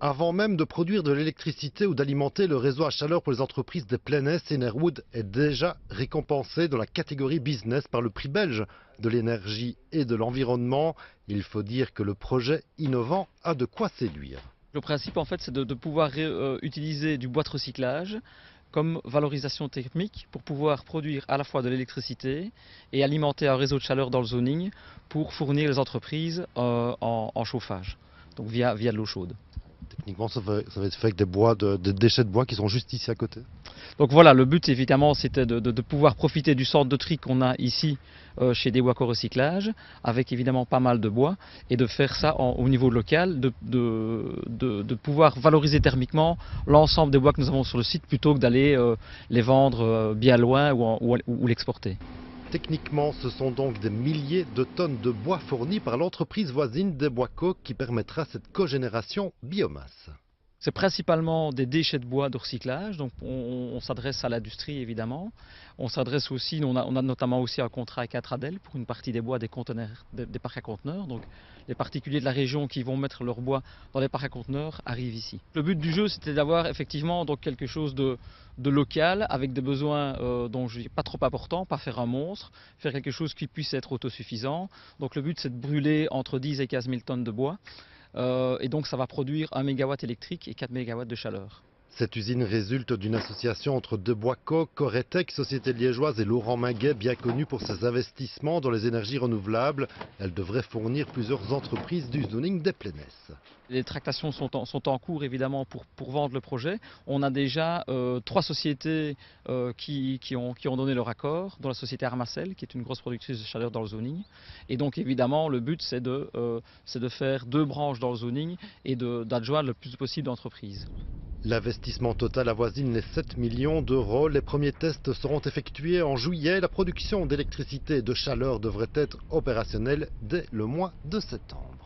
Avant même de produire de l'électricité ou d'alimenter le réseau à chaleur pour les entreprises des Plaines, Enerwood est déjà récompensé dans la catégorie business par le prix belge de l'énergie et de l'environnement. Il faut dire que le projet innovant a de quoi séduire. Le principe, en fait, c'est de pouvoir utiliser du bois de recyclage comme valorisation thermique pour pouvoir produire à la fois de l'électricité et alimenter un réseau de chaleur dans le zoning pour fournir les entreprises en chauffage, donc via de l'eau chaude. Techniquement, ça va être fait avec des déchets de bois qui sont juste ici à côté. Donc voilà, le but évidemment c'était de pouvoir profiter du centre de tri qu'on a ici chez Dewaco Recyclage, avec évidemment pas mal de bois, et de faire ça au niveau local, de pouvoir valoriser thermiquement l'ensemble des bois que nous avons sur le site plutôt que d'aller les vendre bien loin ou l'exporter. Techniquement, ce sont donc des milliers de tonnes de bois fournis par l'entreprise voisine Dewaco qui permettra cette cogénération biomasse. C'est principalement des déchets de bois de recyclage, donc on s'adresse à l'industrie évidemment. On s'adresse aussi, on a notamment aussi un contrat avec Atradel pour une partie des bois des conteneurs, des parcs à conteneurs. Donc les particuliers de la région qui vont mettre leur bois dans les parcs à conteneurs arrivent ici. Le but du jeu, c'était d'avoir effectivement donc quelque chose de local avec des besoins dont je dis pas trop importants, pas faire un monstre, faire quelque chose qui puisse être autosuffisant. Donc le but c'est de brûler entre 10 et 15 000 tonnes de bois. Et donc ça va produire 1 MW électrique et 4 MW de chaleur. Cette usine résulte d'une association entre Dewaco, Coretec, société liégeoise, et Laurent Minguet, bien connu pour ses investissements dans les énergies renouvelables. Elle devrait fournir plusieurs entreprises du zoning des Plaines. Les tractations sont en cours évidemment pour vendre le projet. On a déjà 3 sociétés qui ont donné leur accord, dont la société Armacel, qui est une grosse productrice de chaleur dans le zoning. Et donc évidemment le but c'est de faire 2 branches dans le zoning et d'adjoindre le plus possible d'entreprises. L'investissement total avoisine les 7 millions d'euros. Les premiers tests seront effectués en juillet. La production d'électricité et de chaleur devrait être opérationnelle dès le mois de septembre.